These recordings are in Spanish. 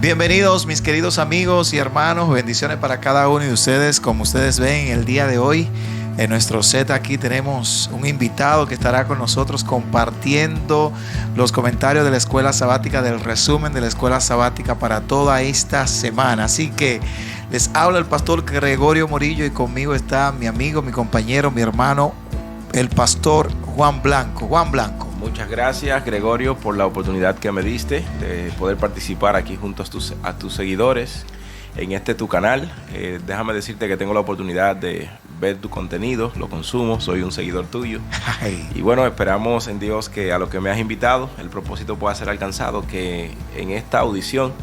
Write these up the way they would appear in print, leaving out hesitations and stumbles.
Bienvenidos mis queridos amigos y hermanos, bendiciones para cada uno de ustedes. Como ustedes ven, el día de hoy en nuestro set aquí tenemos un invitado que estará con nosotros compartiendo los comentarios de la escuela sabática, del resumen de la escuela sabática para toda esta semana. Así que les habla el pastor Gregorio Morillo y conmigo está mi amigo, mi compañero, mi hermano, el pastor Juan Blanco. Juan Blanco. Muchas gracias, Gregorio, por la oportunidad que me diste de poder participar aquí junto a tus seguidores en tu canal. Déjame decirte que tengo la oportunidad de ver tu contenido, lo consumo, soy un seguidor tuyo. Ay. Y bueno, esperamos en Dios que a lo que me has invitado, el propósito pueda ser alcanzado, que en esta audición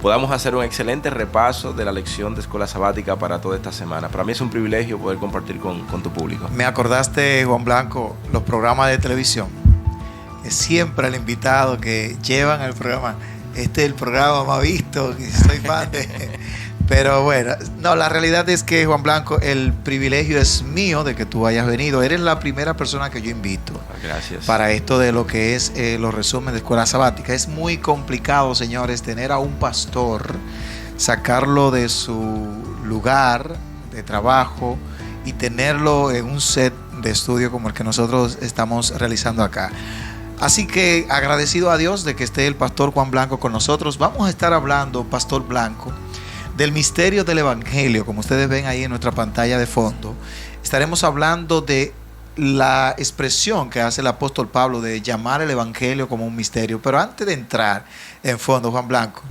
podamos hacer un excelente repaso de la lección de escuela sabática para toda esta semana. Para mí es un privilegio poder compartir con tu público. Me acordaste, Juan Blanco, los programas de televisión. Es siempre el invitado que llevan al programa. Este es el programa más visto, que soy fan de... Pero bueno, no, la realidad es que, Juan Blanco, el privilegio es mío de que tú hayas venido. Eres la primera persona que yo invito. Gracias. Para esto de lo que es los resúmenes de escuela sabática. Es muy complicado, señores, tener a un pastor, sacarlo de su lugar de trabajo y tenerlo en un set de estudio como el que nosotros estamos realizando acá. Así que agradecido a Dios de que esté el pastor Juan Blanco con nosotros. Vamos a estar hablando, Pastor Blanco, del misterio del Evangelio, como ustedes ven ahí en nuestra pantalla de fondo. Estaremos hablando de la expresión que hace el apóstol Pablo de llamar el Evangelio como un misterio. Pero antes de entrar en fondo, Juan Blanco,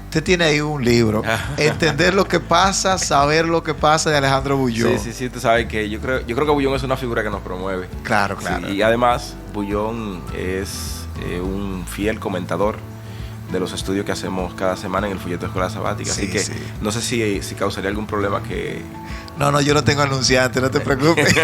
usted tiene ahí un libro, Entender lo que pasa, saber lo que pasa, de Alejandro Bullón. Sí, tú sabes que yo creo que Bullón es una figura que nos promueve. Claro. Sí, y además, Bullón es un fiel comentador de los estudios que hacemos cada semana en el folleto de escuela sabática. Así que no sé si causaría algún problema que... No, yo no tengo anunciante, no te preocupes.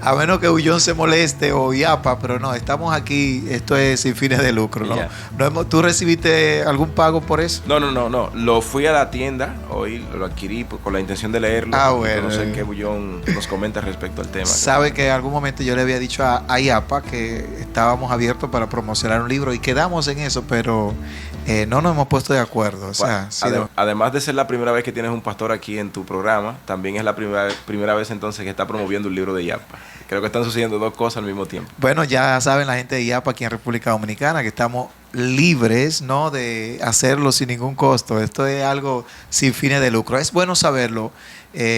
A menos que Bullón se moleste o IAPA, pero no, estamos aquí, esto es sin fines de lucro, ¿no? ¿Tú recibiste algún pago por eso? No. Lo fui a la tienda, hoy lo adquirí con la intención de leerlo. Bueno. No sé qué Bullón nos comenta respecto al tema. Sabe que en algún momento yo le había dicho a IAPA que estábamos abiertos para promocionar un libro y quedamos en eso, pero no nos hemos puesto de acuerdo. O sea, además de ser la primera vez que tienes un pastor aquí en tu programa, también es la primera vez entonces que está promoviendo un libro de IAPA. Creo que están sucediendo dos cosas al mismo tiempo. Bueno, ya saben la gente de IAPA aquí en República Dominicana que estamos libres, ¿no?, de hacerlo sin ningún costo. Esto es algo sin fines de lucro. Es bueno saberlo,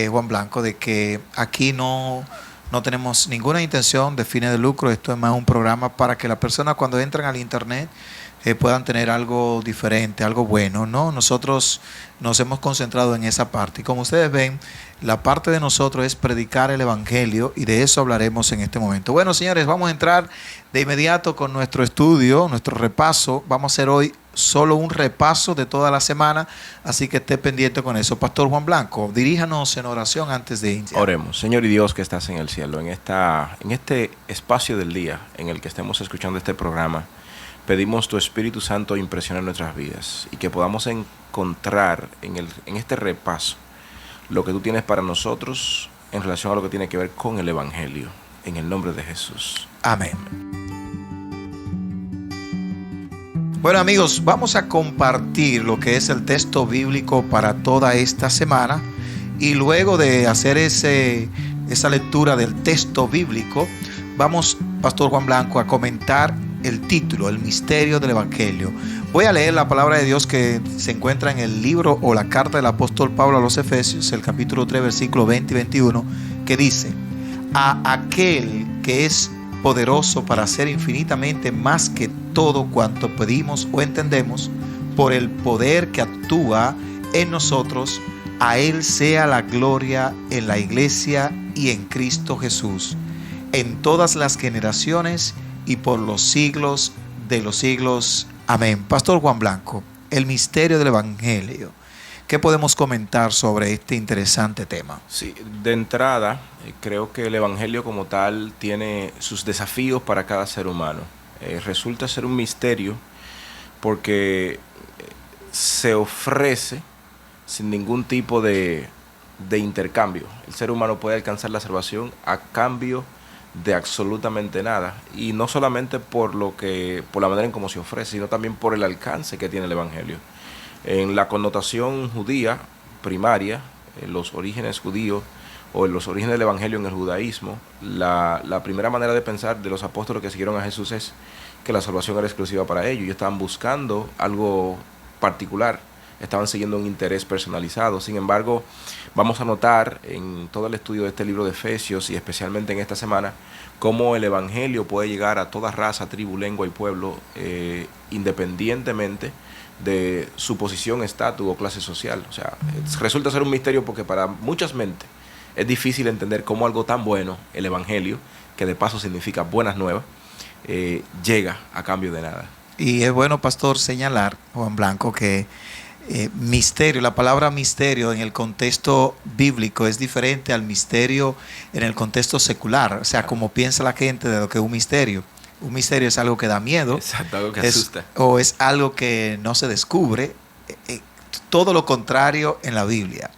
Juan Blanco, de que aquí no tenemos ninguna intención de fines de lucro. Esto es más un programa para que las personas cuando entran al internet puedan tener algo diferente, algo bueno, ¿no? Nosotros nos hemos concentrado en esa parte. Y como ustedes ven, la parte de nosotros es predicar el Evangelio y de eso hablaremos en este momento. Bueno, señores, vamos a entrar de inmediato con nuestro estudio, nuestro repaso. Vamos a hacer hoy solo un repaso de toda la semana, así que esté pendiente con eso. Pastor Juan Blanco, diríjanos en oración antes de iniciar. Oremos. Señor y Dios que estás en el cielo, en este espacio del día en el que estemos escuchando este programa, pedimos tu Espíritu Santo impresione nuestras vidas y que podamos encontrar en este repaso lo que tú tienes para nosotros en relación a lo que tiene que ver con el Evangelio. En el nombre de Jesús. Amén. Bueno, amigos, vamos a compartir lo que es el texto bíblico para toda esta semana y luego de hacer esa lectura del texto bíblico, vamos, Pastor Juan Blanco, a comentar el título, el misterio del Evangelio. Voy a leer la palabra de Dios que se encuentra en el libro o la carta del apóstol Pablo a los Efesios, el capítulo 3, versículos 20 y 21, que dice: a aquel que es poderoso para hacer infinitamente más que todo cuanto pedimos o entendemos, por el poder que actúa en nosotros, a él sea la gloria en la iglesia y en Cristo Jesús, en todas las generaciones y por los siglos de los siglos. Amén. Pastor Juan Blanco, el misterio del Evangelio. ¿Qué podemos comentar sobre este interesante tema? Sí, de entrada, creo que el Evangelio como tal tiene sus desafíos para cada ser humano. Resulta ser un misterio porque se ofrece sin ningún tipo de intercambio. El ser humano puede alcanzar la salvación a cambio de absolutamente nada, y no solamente por la manera en cómo se ofrece, sino también por el alcance que tiene el Evangelio. En la connotación judía primaria, en los orígenes judíos o en los orígenes del Evangelio en el judaísmo, la primera manera de pensar de los apóstoles que siguieron a Jesús es que la salvación era exclusiva para ellos. Ellos estaban buscando algo particular, estaban siguiendo un interés personalizado. Sin embargo, vamos a notar en todo el estudio de este libro de Efesios y especialmente en esta semana, cómo el Evangelio puede llegar a toda raza, tribu, lengua y pueblo, independientemente de su posición, estatus o clase social. O sea, resulta ser un misterio porque para muchas mentes es difícil entender cómo algo tan bueno, el Evangelio, que de paso significa buenas nuevas, llega a cambio de nada. Y es bueno, pastor, señalar, Juan Blanco, que misterio, la palabra misterio en el contexto bíblico es diferente al misterio en el contexto secular. O sea, como piensa la gente de lo que es un misterio. Un misterio es algo que da miedo. Exacto, algo que asusta. O es algo que no se descubre. Todo lo contrario en la Biblia.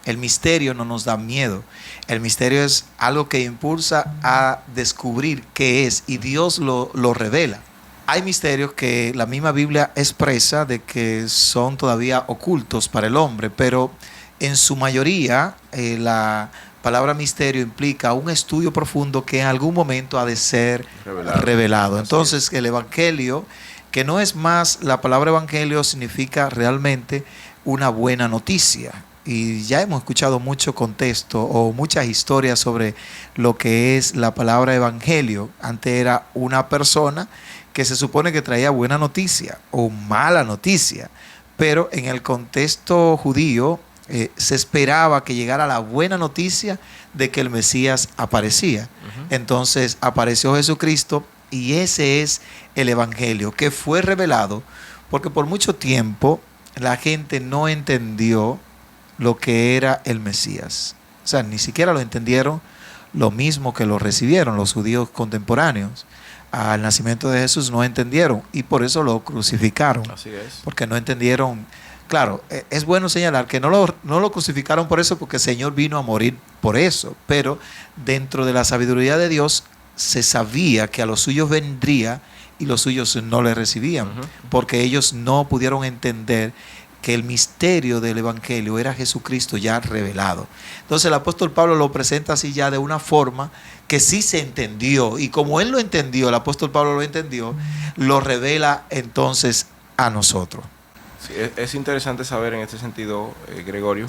El misterio no nos da miedo. El misterio es algo que impulsa a descubrir qué es y Dios lo revela. Hay misterios que la misma Biblia expresa de que son todavía ocultos para el hombre, pero en su mayoría la palabra misterio implica un estudio profundo que en algún momento ha de ser revelado. Entonces el Evangelio, que no es más, la palabra Evangelio significa realmente una buena noticia. Y ya hemos escuchado mucho contexto o muchas historias sobre lo que es la palabra evangelio. Antes era una persona que se supone que traía buena noticia o mala noticia, pero en el contexto judío se esperaba que llegara la buena noticia de que el Mesías aparecía. Entonces apareció Jesucristo y ese es el evangelio que fue revelado, porque por mucho tiempo la gente no entendió lo que era el Mesías. O sea, ni siquiera lo entendieron lo mismo que lo recibieron los judíos contemporáneos. Al nacimiento de Jesús no entendieron y por eso lo crucificaron. Así es. Porque no entendieron. Claro, es bueno señalar que no lo crucificaron por eso, porque el Señor vino a morir por eso. Pero dentro de la sabiduría de Dios se sabía que a los suyos vendría y los suyos no le recibían. Porque ellos no pudieron entender que el misterio del Evangelio era Jesucristo ya revelado. Entonces el apóstol Pablo lo presenta así ya de una forma que sí se entendió. Y como él lo entendió, el apóstol Pablo lo entendió, lo revela entonces a nosotros. Sí, es interesante saber en este sentido, Gregorio,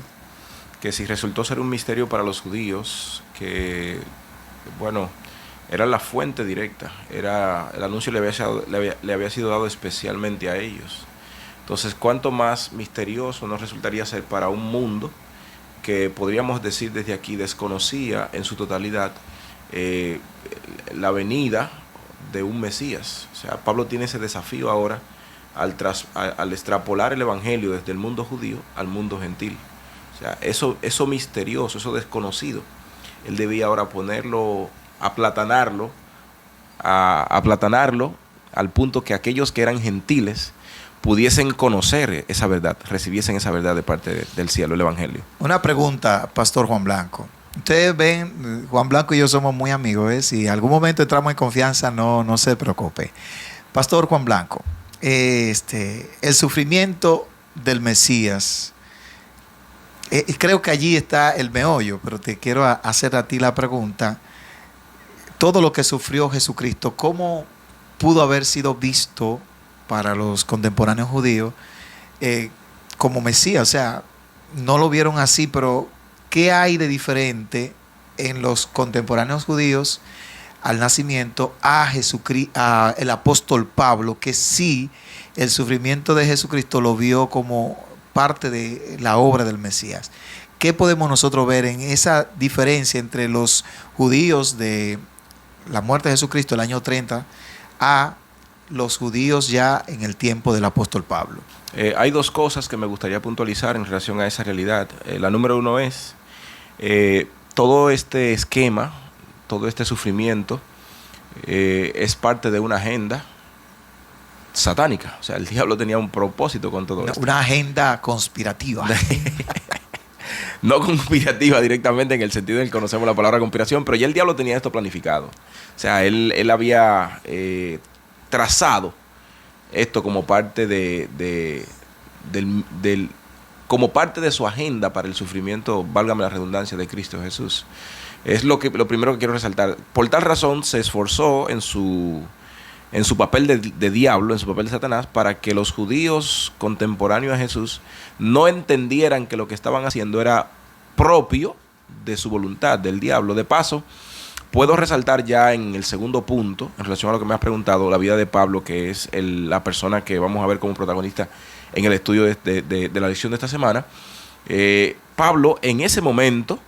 que si resultó ser un misterio para los judíos, que, bueno, era la fuente directa, el anuncio le había sido dado especialmente a ellos. Entonces, ¿cuánto más misterioso nos resultaría ser para un mundo que podríamos decir desde aquí desconocía en su totalidad la venida de un Mesías? O sea, Pablo tiene ese desafío ahora al extrapolar el Evangelio desde el mundo judío al mundo gentil. O sea, eso misterioso, eso desconocido, él debía ahora ponerlo, aplatanarlo al punto que aquellos que eran gentiles pudiesen conocer esa verdad, recibiesen esa verdad de parte del cielo, el Evangelio. Una pregunta, Pastor Juan Blanco. Ustedes ven, Juan Blanco y yo somos muy amigos, ¿eh? Si en algún momento entramos en confianza, no se preocupe. Pastor Juan Blanco, el sufrimiento del Mesías, creo que allí está el meollo, pero te quiero hacer a ti la pregunta. Todo lo que sufrió Jesucristo, ¿cómo pudo haber sido visto para los contemporáneos judíos como Mesías? O sea, no lo vieron así, pero ¿qué hay de diferente en los contemporáneos judíos al nacimiento a Jesucristo, a el apóstol Pablo, que sí el sufrimiento de Jesucristo lo vio como parte de la obra del Mesías? ¿Qué podemos nosotros ver en esa diferencia entre los judíos de la muerte de Jesucristo el año 30 a los judíos ya en el tiempo del apóstol Pablo? Hay dos cosas que me gustaría puntualizar en relación a esa realidad. La número uno es todo este esquema, todo este sufrimiento es parte de una agenda satánica. O sea, el diablo tenía un propósito con todo esto. Una agenda conspirativa. No conspirativa directamente en el sentido en que conocemos la palabra conspiración, pero ya el diablo tenía esto planificado. O sea, él había trazado esto como parte de como parte de su agenda para el sufrimiento, válgame la redundancia, de Cristo Jesús. Es lo primero que quiero resaltar. Por tal razón se esforzó en su papel de diablo, en su papel de Satanás, para que los judíos contemporáneos a Jesús no entendieran que lo que estaban haciendo era propio de su voluntad, del diablo. De paso, puedo resaltar ya en el segundo punto, en relación a lo que me has preguntado, la vida de Pablo, que es la persona que vamos a ver como protagonista en el estudio de la lección de esta semana. Pablo en ese momento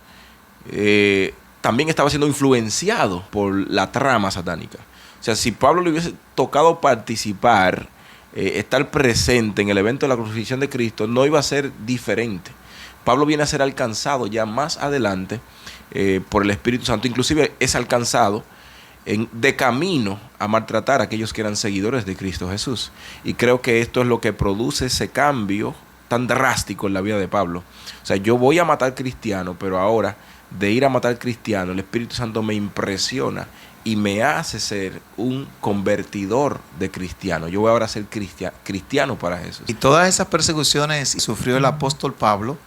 también estaba siendo influenciado por la trama satánica. O sea, si Pablo le hubiese tocado participar, estar presente en el evento de la crucifixión de Cristo, no iba a ser diferente. Pablo viene a ser alcanzado ya más adelante por el Espíritu Santo. Inclusive es alcanzado de camino a maltratar a aquellos que eran seguidores de Cristo Jesús. Y creo que esto es lo que produce ese cambio tan drástico en la vida de Pablo. O sea, yo voy a matar cristianos, pero ahora de ir a matar cristianos, el Espíritu Santo me impresiona y me hace ser un convertidor de cristiano. Yo voy ahora a ser cristiano para Jesús. Y todas esas persecuciones que sufrió el apóstol Pablo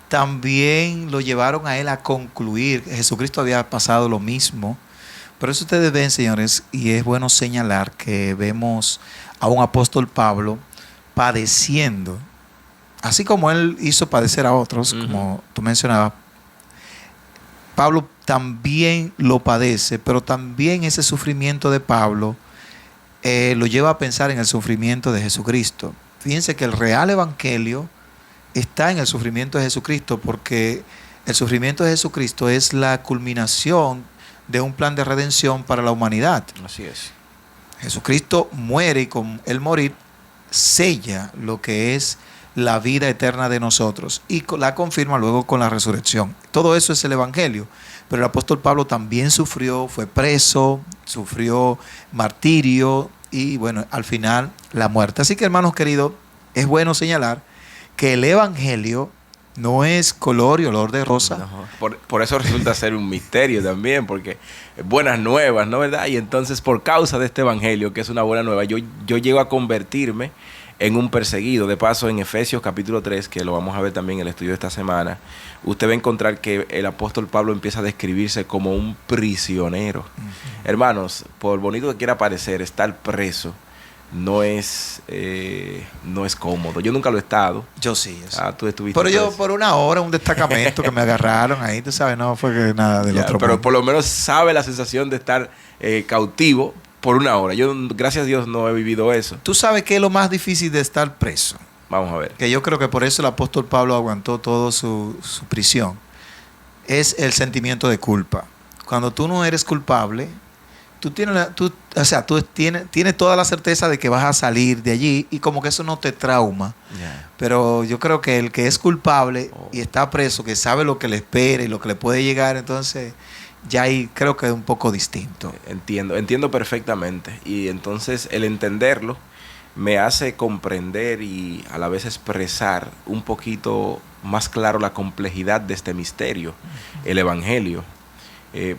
también lo llevaron a él a concluir. Jesucristo había pasado lo mismo. Por eso ustedes ven, señores, y es bueno señalar que vemos a un apóstol Pablo padeciendo, así como él hizo padecer a otros, como tú mencionabas. Pablo también lo padece, pero también ese sufrimiento de Pablo lo lleva a pensar en el sufrimiento de Jesucristo. Fíjense que el real evangelio está en el sufrimiento de Jesucristo, porque el sufrimiento de Jesucristo es la culminación de un plan de redención para la humanidad. Así es. Jesucristo muere y con el morir sella lo que es la vida eterna de nosotros y la confirma luego con la resurrección. Todo eso es el evangelio. Pero el apóstol Pablo también sufrió, fue preso, sufrió martirio y bueno, al final la muerte. Así que, hermanos queridos, es bueno señalar que el evangelio no es color y olor de rosa. No, por eso resulta ser un misterio también, porque buenas nuevas, ¿no? ¿Verdad? Y entonces, por causa de este evangelio, que es una buena nueva, yo llego a convertirme en un perseguido. De paso, en Efesios capítulo 3, que lo vamos a ver también en el estudio de esta semana, usted va a encontrar que el apóstol Pablo empieza a describirse como un prisionero. Hermanos, por bonito que quiera parecer, estar preso no es cómodo. Yo nunca lo he estado. Yo sí. Tú estuviste. Pero yo por una hora, un destacamento que me agarraron ahí, tú sabes, no fue que nada del otro pero mundo. por lo menos sabe la sensación de estar cautivo por una hora. Yo, gracias a Dios, no he vivido eso. Tú sabes que es lo más difícil de estar preso. Vamos a ver. Que yo creo que por eso el apóstol Pablo aguantó toda su prisión. Es el sentimiento de culpa. Cuando tú no eres culpable, tú tienes toda la certeza de que vas a salir de allí y como que eso no te trauma. Yeah. Pero yo creo que el que es culpable y está preso, que sabe lo que le espera y lo que le puede llegar, entonces ya ahí creo que es un poco distinto. Entiendo perfectamente. Y entonces el entenderlo me hace comprender y a la vez expresar un poquito más claro la complejidad de este misterio, el evangelio,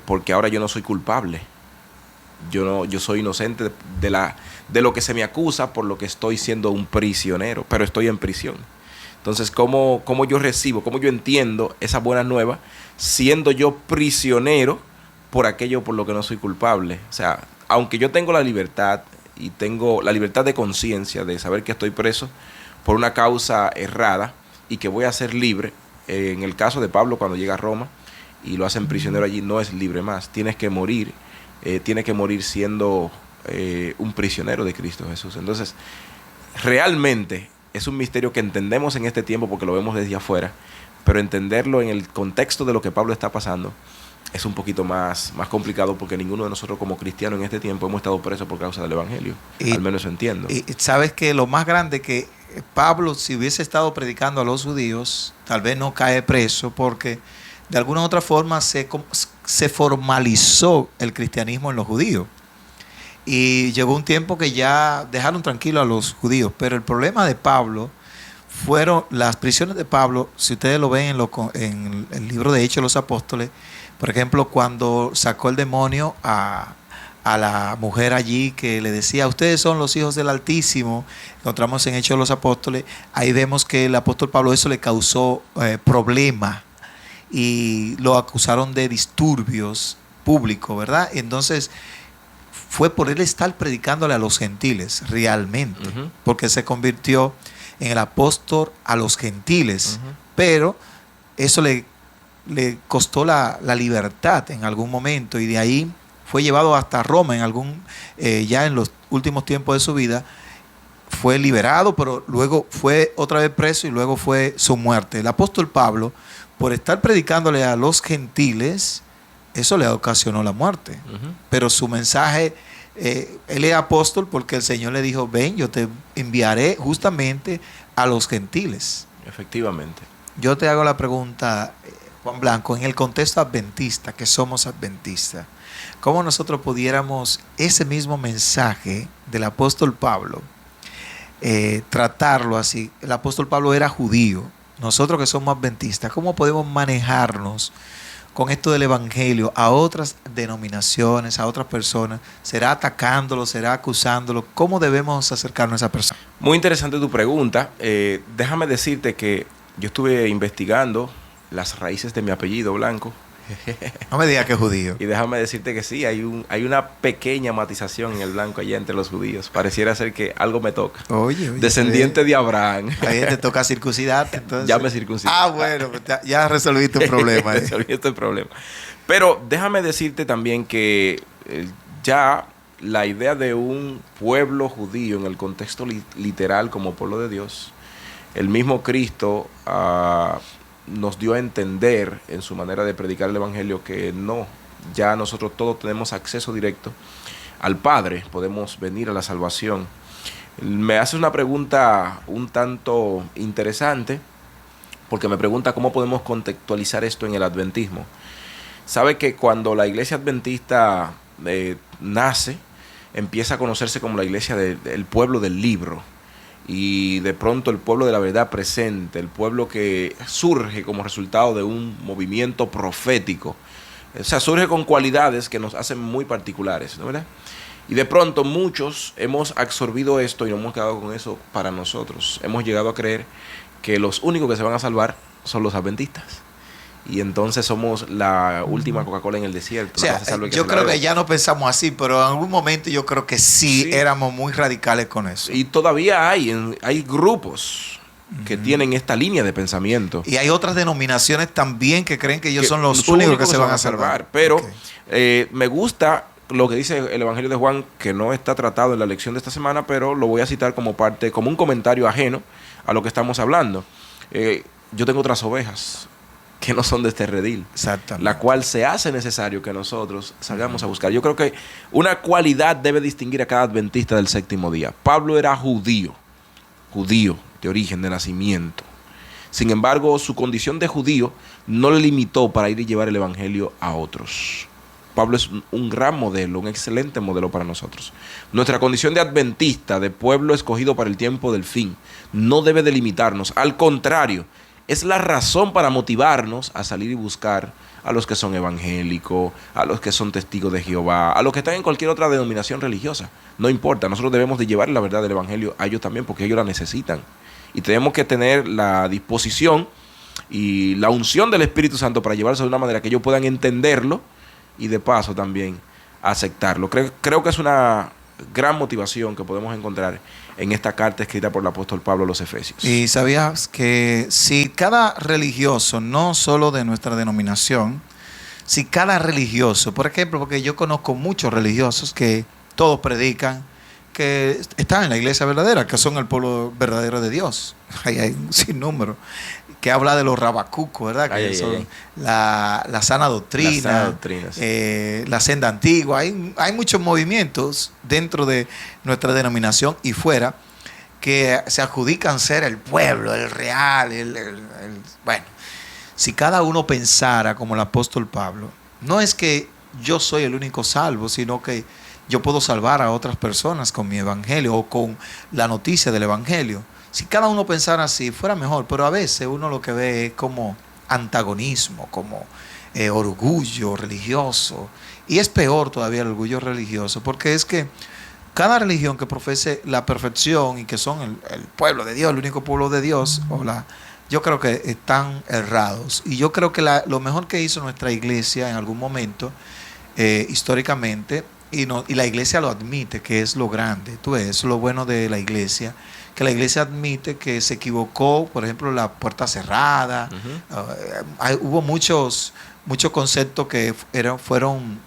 porque ahora yo no soy culpable. Yo soy inocente de lo que se me acusa, por lo que estoy siendo un prisionero, pero estoy en prisión. Entonces, ¿cómo yo recibo, cómo yo entiendo esa buena nueva, siendo yo prisionero por aquello por lo que no soy culpable? O sea, aunque yo tengo la libertad y tengo la libertad de conciencia de saber que estoy preso por una causa errada y que voy a ser libre, en el caso de Pablo, cuando llega a Roma y lo hacen prisionero allí, no es libre más, tiene que morir siendo un prisionero de Cristo Jesús. Entonces, realmente es un misterio que entendemos en este tiempo porque lo vemos desde afuera, pero entenderlo en el contexto de lo que Pablo está pasando es un poquito más complicado, porque ninguno de nosotros como cristianos en este tiempo hemos estado presos por causa del evangelio. Al menos eso entiendo. Y sabes que lo más grande que Pablo, si hubiese estado predicando a los judíos, tal vez no cae preso, porque de alguna u otra forma se formalizó el cristianismo en los judíos. Y llegó un tiempo que ya dejaron tranquilo a los judíos. Pero el problema de Pablo fueron las prisiones de Pablo. Si ustedes lo ven en el libro de Hechos de los Apóstoles, por ejemplo, cuando sacó el demonio a a la mujer allí que le decía, ustedes son los hijos del Altísimo. Encontramos en Hechos de los Apóstoles, ahí vemos que el apóstol Pablo eso le causó problema y lo acusaron de disturbios públicos, ¿verdad? Entonces fue por él estar predicándole a los gentiles realmente, porque se convirtió en el apóstol a los gentiles, pero eso le costó la libertad en algún momento, y de ahí fue llevado hasta Roma ya en los últimos tiempos de su vida. Fue liberado, pero luego fue otra vez preso y luego fue su muerte. El apóstol Pablo, por estar predicándole a los gentiles, eso le ocasionó la muerte. Pero su mensaje, él es apóstol porque el Señor le dijo, ven, yo te enviaré justamente a los gentiles. Efectivamente. Yo te hago la pregunta, Juan Blanco, en el contexto adventista, que somos adventistas, ¿cómo nosotros pudiéramos ese mismo mensaje del apóstol Pablo tratarlo así? El apóstol Pablo era judío, nosotros que somos adventistas, ¿cómo podemos manejarnos con esto del evangelio a otras denominaciones, a otras personas? ¿Será atacándolo, será acusándolo? ¿Cómo debemos acercarnos a esa persona? Muy interesante tu pregunta. Déjame decirte que yo estuve investigando las raíces de mi apellido, Blanco. No me digas que es judío. Y déjame decirte que sí, hay una pequeña matización en el Blanco allá entre los judíos. Pareciera ser que algo me toca. Oye, descendiente de Abraham. Ahí te toca circuncidarte, entonces. Ya me circuncidé. Ah, bueno, ya resolviste un problema. Resolviste el problema. Pero déjame decirte también que ya la idea de un pueblo judío en el contexto literal como pueblo de Dios, el mismo Cristo nos dio a entender en su manera de predicar el evangelio que no, ya nosotros todos tenemos acceso directo al Padre, podemos venir a la salvación. Me hace una pregunta un tanto interesante, porque me pregunta cómo podemos contextualizar esto en el adventismo. Sabe que cuando la iglesia adventista nace, empieza a conocerse como la iglesia del pueblo del libro. Y de pronto el pueblo de la verdad presente, el pueblo que surge como resultado de un movimiento profético. O sea, surge con cualidades que nos hacen muy particulares, ¿no, verdad? Y de pronto muchos hemos absorbido esto y nos hemos quedado con eso para nosotros. Hemos llegado a creer que los únicos que se van a salvar son los adventistas. Y entonces somos la última Coca-Cola en el desierto. O sea, yo creo que ya no pensamos así, pero en algún momento yo creo que sí éramos muy radicales con eso. Y todavía hay grupos que tienen esta línea de pensamiento. Y hay otras denominaciones también que creen que ellos son los únicos que se van a salvar. Pero me gusta lo que dice el Evangelio de Juan, que no está tratado en la lección de esta semana, pero lo voy a citar como un comentario ajeno a lo que estamos hablando. Yo tengo otras ovejas que no son de este redil, la cual se hace necesario que nosotros salgamos a buscar. Yo creo que una cualidad debe distinguir a cada adventista del séptimo día. Pablo era judío de origen, de nacimiento. Sin embargo, su condición de judío no le limitó para ir y llevar el evangelio a otros. Pablo es un gran modelo, un excelente modelo para nosotros. Nuestra condición de adventista, de pueblo escogido para el tiempo del fin, no debe delimitarnos. Al contrario, es la razón para motivarnos a salir y buscar a los que son evangélicos, a los que son testigos de Jehová, a los que están en cualquier otra denominación religiosa. No importa, nosotros debemos de llevar la verdad del evangelio a ellos también, porque ellos la necesitan. Y tenemos que tener la disposición y la unción del Espíritu Santo para llevarse de una manera que ellos puedan entenderlo y de paso también aceptarlo. Creo que es una gran motivación que podemos encontrar en esta carta escrita por el apóstol Pablo a los Efesios. Y sabías que si cada religioso, no solo de nuestra denominación, si cada religioso, por ejemplo, porque yo conozco muchos religiosos que todos predican, que están en la iglesia verdadera, que son el pueblo verdadero de Dios. Hay un sinnúmero que habla de los rabacucos, ¿verdad? Que son la sana doctrina, la senda antigua. Hay muchos movimientos dentro de nuestra denominación y fuera que se adjudican ser el pueblo, el real, bueno, si cada uno pensara como el apóstol Pablo, no es que yo soy el único salvo, sino que yo puedo salvar a otras personas con mi evangelio o con la noticia del evangelio. Si cada uno pensara así, fuera mejor, pero a veces uno lo que ve es como antagonismo, como orgullo religioso. Y es peor todavía el orgullo religioso, porque es que cada religión que profese la perfección y que son el pueblo de Dios, el único pueblo de Dios, yo creo que están errados. Y yo creo que lo mejor que hizo nuestra iglesia en algún momento, históricamente, y la iglesia lo admite, que es lo grande. Tú ves, eso es lo bueno de la iglesia, que la iglesia admite que se equivocó, por ejemplo, la puerta cerrada. Hubo muchos conceptos que fueron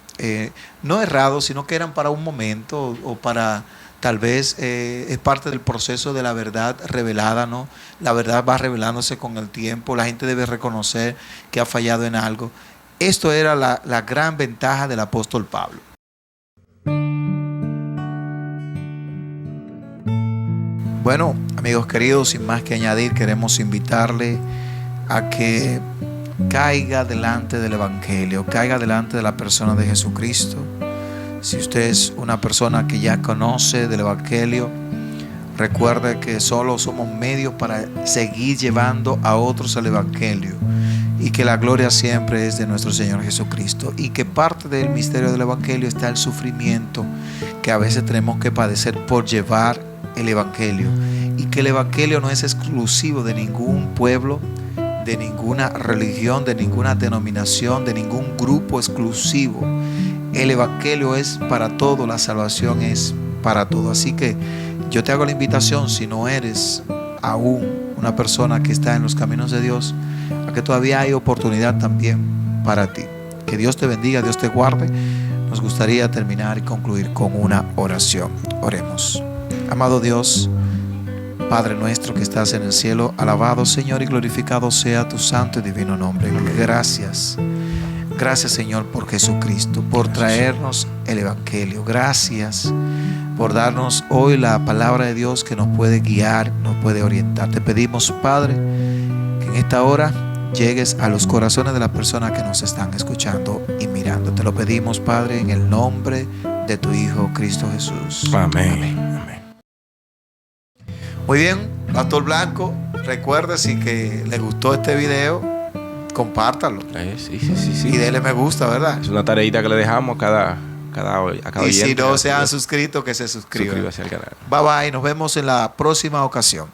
no errados, sino que eran para un momento o para tal vez es parte del proceso de la verdad revelada, ¿no? La verdad va revelándose con el tiempo, la gente debe reconocer que ha fallado en algo. Esto era la gran ventaja del apóstol Pablo. Bueno, amigos queridos, sin más que añadir, queremos invitarle a que caiga delante del Evangelio, caiga delante de la persona de Jesucristo. Si usted es una persona que ya conoce del Evangelio, recuerde que solo somos medios para seguir llevando a otros al Evangelio, y que la gloria siempre es de nuestro Señor Jesucristo, y que parte del misterio del Evangelio está el sufrimiento que a veces tenemos que padecer por llevar el Evangelio, y que el Evangelio no es exclusivo de ningún pueblo, de ninguna religión, de ninguna denominación, de ningún grupo exclusivo. El Evangelio es para todo, la salvación es para todo. Así que yo te hago la invitación, si no eres aún una persona que está en los caminos de Dios, a que todavía hay oportunidad también para ti. Que Dios te bendiga, Dios te guarde. Nos gustaría terminar y concluir con una oración. Oremos. Amado Dios, Padre nuestro que estás en el cielo, alabado Señor y glorificado sea tu santo y divino nombre. Gracias. Gracias Señor por Jesucristo, por traernos el Evangelio. Gracias por darnos hoy la palabra de Dios que nos puede guiar, nos puede orientar. Te pedimos, Padre, que en esta hora llegues a los corazones de las personas que nos están escuchando y mirando. Te lo pedimos, Padre, en el nombre de tu Hijo Cristo Jesús. Amén. Amén. Muy bien, Pastor Blanco, recuerda si que le gustó este video, compártalo. Sí. Y dele me gusta, ¿verdad? Es una tareita que le dejamos a cada y oyente. Si no se han suscrito, que se suscriban. Suscríbase al canal. Bye bye, nos vemos en la próxima ocasión.